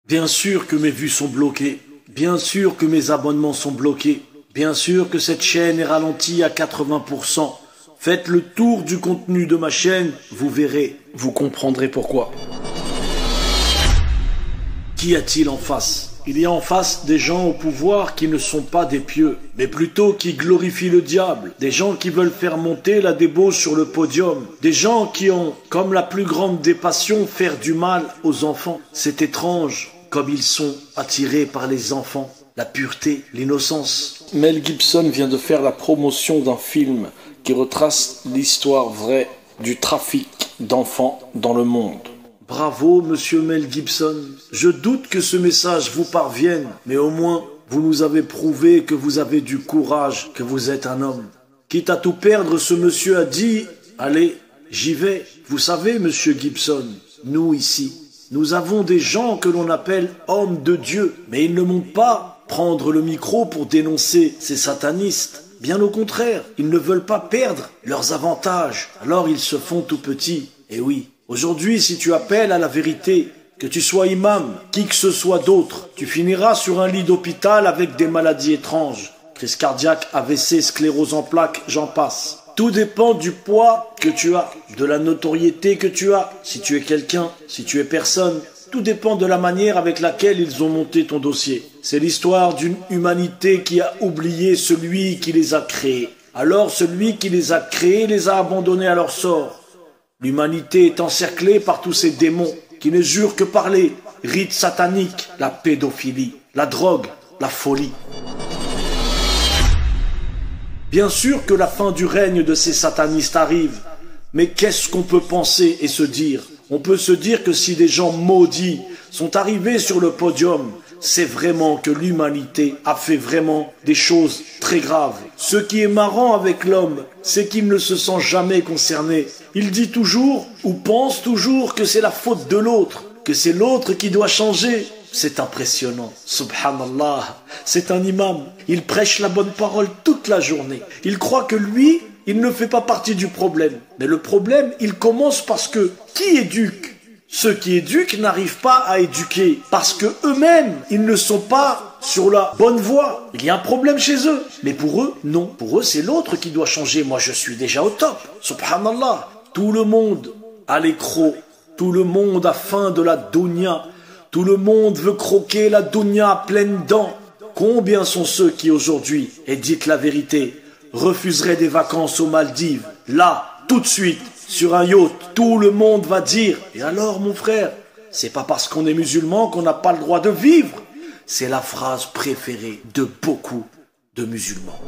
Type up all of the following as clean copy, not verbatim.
Bien sûr que mes vues sont bloquées. Bien sûr que mes abonnements sont bloqués. Bien sûr que cette chaîne est ralentie à 80%. Faites le tour du contenu de ma chaîne, vous verrez, vous comprendrez pourquoi. Qu'y a-t-il en face? Il y a en face des gens au pouvoir qui ne sont pas des pieux, mais plutôt qui glorifient le diable. Des gens qui veulent faire monter la débauche sur le podium. Des gens qui ont, comme la plus grande des passions, faire du mal aux enfants. C'est étrange, comme ils sont attirés par les enfants. La pureté, l'innocence. Mel Gibson vient de faire la promotion d'un film qui retrace l'histoire vraie du trafic d'enfants dans le monde. Bravo, monsieur Mel Gibson. Je doute que ce message vous parvienne, mais au moins, vous nous avez prouvé que vous avez du courage, que vous êtes un homme. Quitte à tout perdre, ce monsieur a dit, allez, j'y vais. Vous savez, monsieur Gibson, nous ici, nous avons des gens que l'on appelle hommes de Dieu, mais ils ne montent pas prendre le micro pour dénoncer ces satanistes. Bien au contraire, ils ne veulent pas perdre leurs avantages, alors ils se font tout petits. Et oui, aujourd'hui, si tu appelles à la vérité, que tu sois imam, qui que ce soit d'autre, tu finiras sur un lit d'hôpital avec des maladies étranges. Crise cardiaque, AVC, sclérose en plaques, j'en passe. Tout dépend du poids que tu as, de la notoriété que tu as, si tu es quelqu'un, si tu es personne. Tout dépend de la manière avec laquelle ils ont monté ton dossier. C'est l'histoire d'une humanité qui a oublié celui qui les a créés. Alors celui qui les a créés les a abandonnés à leur sort. L'humanité est encerclée par tous ces démons qui ne jurent que par les rites sataniques, la pédophilie, la drogue, la folie. Bien sûr que la fin du règne de ces satanistes arrive, mais qu'est-ce qu'on peut penser et se dire? On peut se dire que si des gens maudits sont arrivés sur le podium, c'est vraiment que l'humanité a fait vraiment des choses très graves. Ce qui est marrant avec l'homme, c'est qu'il ne se sent jamais concerné. Il dit toujours ou pense toujours que c'est la faute de l'autre, que c'est l'autre qui doit changer. C'est impressionnant. Subhanallah, c'est un imam. Il prêche la bonne parole toute la journée. Il croit que lui, il ne fait pas partie du problème. Mais le problème, il commence parce que qui éduque? Ceux qui éduquent n'arrivent pas à éduquer parce que eux-mêmes, ils ne sont pas sur la bonne voie. Il y a un problème chez eux. Mais pour eux, non. Pour eux, c'est l'autre qui doit changer. Moi, je suis déjà au top. Subhanallah. Tout le monde a les crocs. Tout le monde a faim de la dunya. Tout le monde veut croquer la dunya à pleines dents. Combien sont ceux qui aujourd'hui, et dites la vérité, refuseraient des vacances aux Maldives? Là, tout de suite, sur un yacht, tout le monde va dire, et alors mon frère, c'est pas parce qu'on est musulman qu'on n'a pas le droit de vivre. C'est la phrase préférée de beaucoup de musulmans.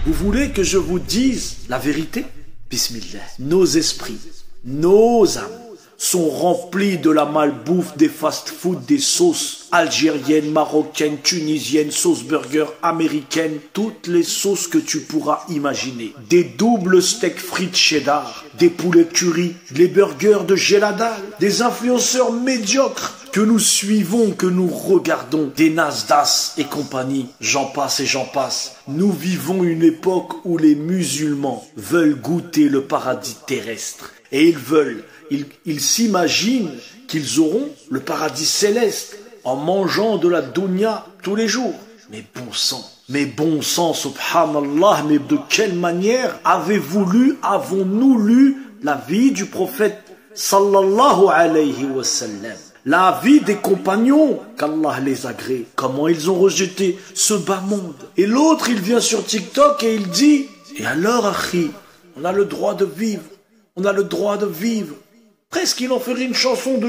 Vous voulez que je vous dise la vérité? Bismillah. Nos esprits, nos âmes sont remplis de la malbouffe, des fast-food, des sauces algériennes, marocaines, tunisiennes, sauces burger américaines, toutes les sauces que tu pourras imaginer. Des doubles steaks frites cheddar, des poulets curry, les burgers de Geladal, des influenceurs médiocres que nous suivons, que nous regardons, des Nasdaq et compagnie, j'en passe et j'en passe. Nous vivons une époque où les musulmans veulent goûter le paradis terrestre et ils s'imaginent qu'ils auront le paradis céleste en mangeant de la dunya tous les jours. Mais bon sang, subhanallah, mais de quelle manière avons-nous lu la vie du prophète sallallahu alayhi wa sallam? La vie des compagnons, qu'Allah les agrée, comment ils ont rejeté ce bas monde. Et l'autre, il vient sur TikTok et il dit, et alors, akhi, on a le droit de vivre, on a le droit de vivre. Presque il en ferait une chanson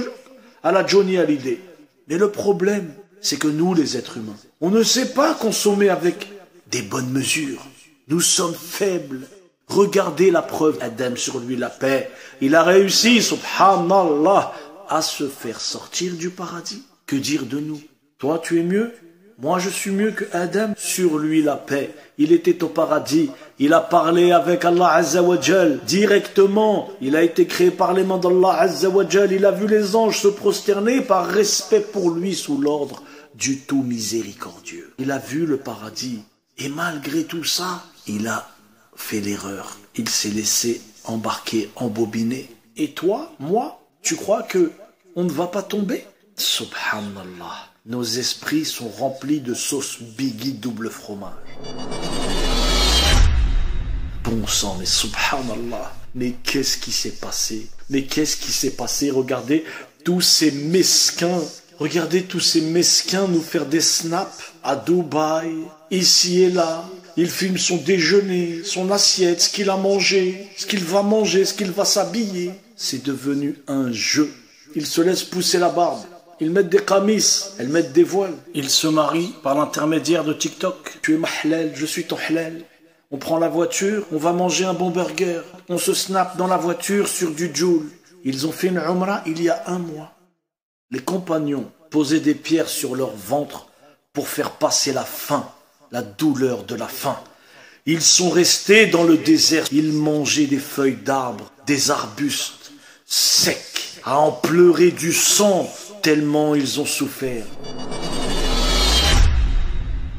à la Johnny Hallyday. Mais le problème, c'est que nous, les êtres humains, on ne sait pas consommer avec des bonnes mesures. Nous sommes faibles. Regardez la preuve, Adam sur lui la paix. Il a réussi, subhanallah, à se faire sortir du paradis. Que dire de nous? Toi, tu es mieux? Moi, je suis mieux que Adam. Sur lui la paix. Il était au paradis. Il a parlé avec Allah Azza wa Jal directement. Il a été créé par les mains d'Allah Azza wa Jal. Il a vu les anges se prosterner par respect pour lui sous l'ordre du tout miséricordieux. Il a vu le paradis. Et malgré tout ça, il a fait l'erreur. Il s'est laissé embarquer, embobiner. Et toi, moi, tu crois que on ne va pas tomber? Subhanallah. Nos esprits sont remplis de sauce Biggie double fromage. Bon sang, mais subhanallah. Mais qu'est-ce qui s'est passé? Mais qu'est-ce qui s'est passé? Regardez tous ces mesquins. Regardez tous ces mesquins nous faire des snaps à Dubaï, ici et là. Il filme son déjeuner, son assiette, ce qu'il a mangé, ce qu'il va manger, ce qu'il va s'habiller. C'est devenu un jeu. Ils se laissent pousser la barbe. Ils mettent des qamis, elles mettent des voiles. Ils se marient par l'intermédiaire de TikTok. Tu es ma halal, je suis ton halal. On prend la voiture, on va manger un bon burger. On se snappe dans la voiture sur du Joule. Ils ont fait une umrah il y a 1 mois. Les compagnons posaient des pierres sur leur ventre pour faire passer la faim, la douleur de la faim. Ils sont restés dans le désert. Ils mangeaient des feuilles d'arbres, des arbustes secs, à en pleurer du sang tellement ils ont souffert.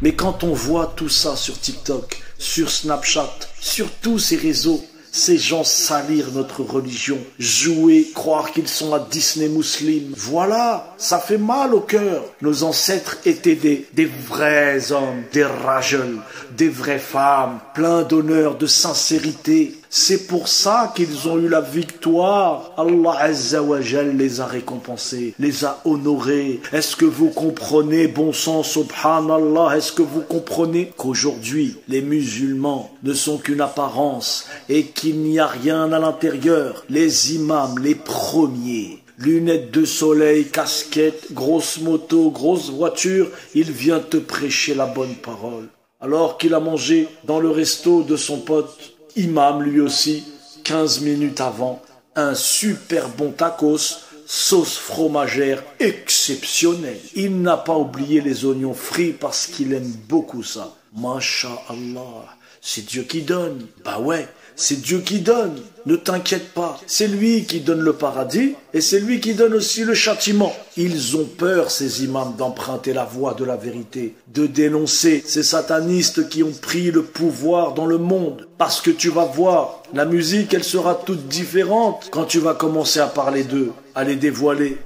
Mais quand on voit tout ça sur TikTok, sur Snapchat, sur tous ces réseaux, ces gens salir notre religion, jouer, croire qu'ils sont à Disney Muslim. Voilà, ça fait mal au cœur. Nos ancêtres étaient des vrais hommes, des rajeuls, des vraies femmes, pleins d'honneur, de sincérité. C'est pour ça qu'ils ont eu la victoire. Allah Azza wa Jal les a récompensés, les a honorés. Est-ce que vous comprenez, bon sang, subhanallah, est-ce que vous comprenez qu'aujourd'hui, les musulmans ne sont qu'une apparence et qu'il n'y a rien à l'intérieur? Les imams, les premiers, lunettes de soleil, casquette, grosse moto, grosse voiture, il vient te prêcher la bonne parole. Alors qu'il a mangé dans le resto de son pote, imam lui aussi, 15 minutes avant, un super bon tacos, sauce fromagère exceptionnelle. Il n'a pas oublié les oignons frits parce qu'il aime beaucoup ça. Masha'Allah, c'est Dieu qui donne. Bah ouais, c'est Dieu qui donne. Ne t'inquiète pas, c'est lui qui donne le paradis et c'est lui qui donne aussi le châtiment. Ils ont peur, ces imams, d'emprunter la voie de la vérité, de dénoncer ces satanistes qui ont pris le pouvoir dans le monde. Parce que tu vas voir, la musique, elle sera toute différente quand tu vas commencer à parler d'eux, à les dévoiler.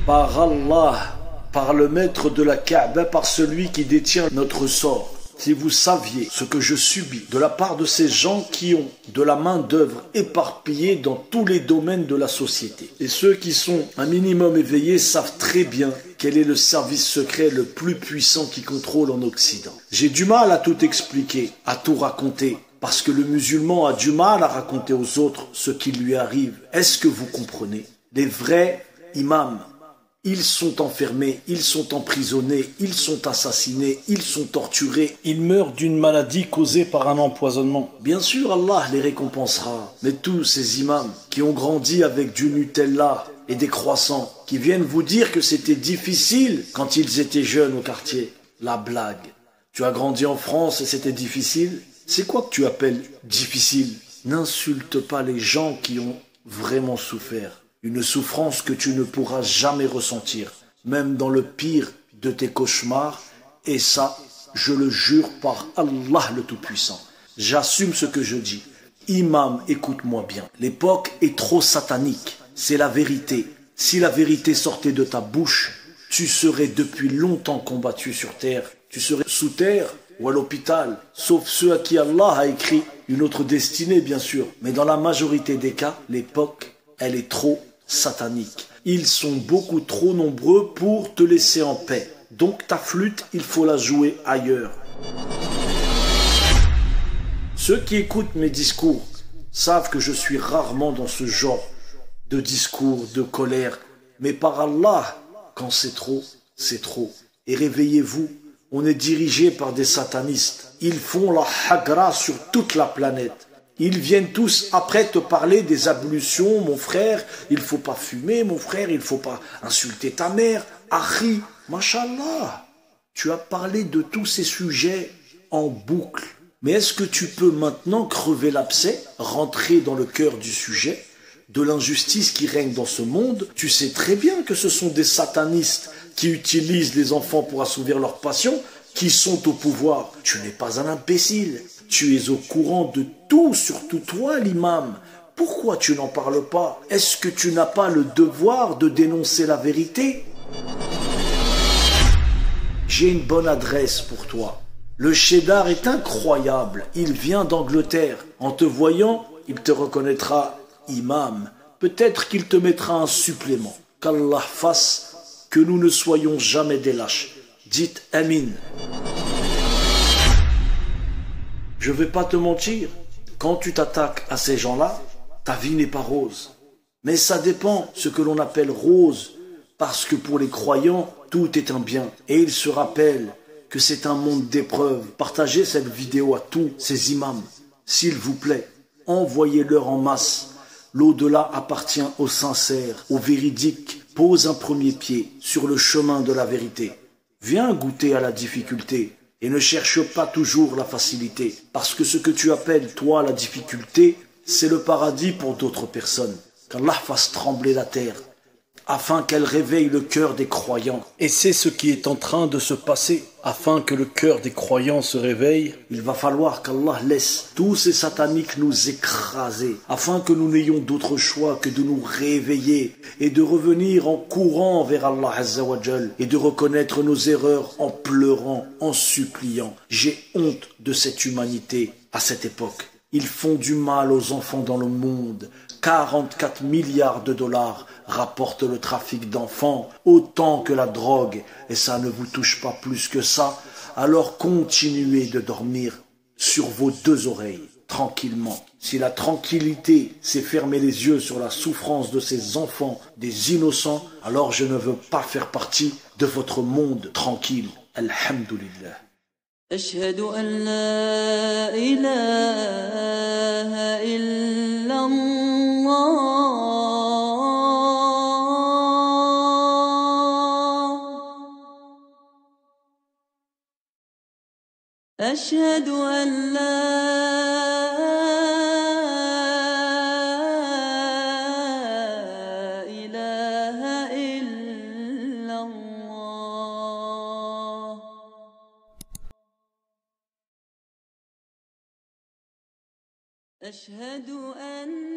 Par Allah, par le maître de la Kaaba, par celui qui détient notre sort. Si vous saviez ce que je subis de la part de ces gens qui ont de la main-d'œuvre éparpillée dans tous les domaines de la société. Et ceux qui sont un minimum éveillés savent très bien quel est le service secret le plus puissant qui contrôle en Occident. J'ai du mal à tout expliquer, à tout raconter, parce que le musulman a du mal à raconter aux autres ce qui lui arrive. Est-ce que vous comprenez? Les vrais imams, ils sont enfermés, ils sont emprisonnés, ils sont assassinés, ils sont torturés. Ils meurent d'une maladie causée par un empoisonnement. Bien sûr, Allah les récompensera. Mais tous ces imams qui ont grandi avec du Nutella et des croissants, qui viennent vous dire que c'était difficile quand ils étaient jeunes au quartier. La blague. Tu as grandi en France et c'était difficile? C'est quoi que tu appelles difficile? N'insulte pas les gens qui ont vraiment souffert. Une souffrance que tu ne pourras jamais ressentir, même dans le pire de tes cauchemars. Et ça, je le jure par Allah le Tout-Puissant. J'assume ce que je dis. Imam, écoute-moi bien. L'époque est trop satanique. C'est la vérité. Si la vérité sortait de ta bouche, tu serais depuis longtemps combattu sur terre. Tu serais sous terre ou à l'hôpital, sauf ceux à qui Allah a écrit une autre destinée, bien sûr. Mais dans la majorité des cas, l'époque, elle est trop satanique. Ils sont beaucoup trop nombreux pour te laisser en paix. Donc ta flûte, il faut la jouer ailleurs. Ceux qui écoutent mes discours savent que je suis rarement dans ce genre de discours, de colère. Mais par Allah, quand c'est trop, c'est trop. Et réveillez-vous, on est dirigé par des satanistes. Ils font la hagra sur toute la planète. Ils viennent tous après te parler des ablutions, mon frère, il faut pas fumer, mon frère, il faut pas insulter ta mère. Achi, mashallah, tu as parlé de tous ces sujets en boucle. Mais est-ce que tu peux maintenant crever l'abcès, rentrer dans le cœur du sujet, de l'injustice qui règne dans ce monde? Tu sais très bien que ce sont des satanistes qui utilisent les enfants pour assouvir leur passion, qui sont au pouvoir. Tu n'es pas un imbécile. Tu es au courant de tout, surtout toi, l'imam. Pourquoi tu n'en parles pas? Est-ce que tu n'as pas le devoir de dénoncer la vérité? J'ai une bonne adresse pour toi. Le cheddar est incroyable. Il vient d'Angleterre. En te voyant, il te reconnaîtra imam. Peut-être qu'il te mettra un supplément. Qu'Allah fasse que nous ne soyons jamais des lâches. Dites Amin. Je vais pas te mentir. Quand tu t'attaques à ces gens-là, ta vie n'est pas rose. Mais ça dépend ce que l'on appelle rose. Parce que pour les croyants, tout est un bien. Et ils se rappellent que c'est un monde d'épreuves. Partagez cette vidéo à tous ces imams. S'il vous plaît, envoyez-leur en masse. L'au-delà appartient aux sincères, aux véridiques. Pose un premier pied sur le chemin de la vérité. Viens goûter à la difficulté et ne cherche pas toujours la facilité. Parce que ce que tu appelles, toi, la difficulté, c'est le paradis pour d'autres personnes. Qu'Allah fasse trembler la terre, afin qu'elle réveille le cœur des croyants. Et c'est ce qui est en train de se passer. Afin que le cœur des croyants se réveille, il va falloir qu'Allah laisse tous ces sataniques nous écraser, afin que nous n'ayons d'autre choix que de nous réveiller et de revenir en courant vers Allah Azza wa Jal et de reconnaître nos erreurs en pleurant, en suppliant. J'ai honte de cette humanité à cette époque. Ils font du mal aux enfants dans le monde. 44 milliards de dollars rapporte le trafic d'enfants, autant que la drogue, et ça ne vous touche pas plus que ça, alors continuez de dormir sur vos deux oreilles, tranquillement. Si la tranquillité, c'est fermer les yeux sur la souffrance de ces enfants, des innocents, alors je ne veux pas faire partie de votre monde tranquille. Alhamdulillah. أشهد أن لا إله إلا الله أشهد أن لا إله إلا الله أشهد أن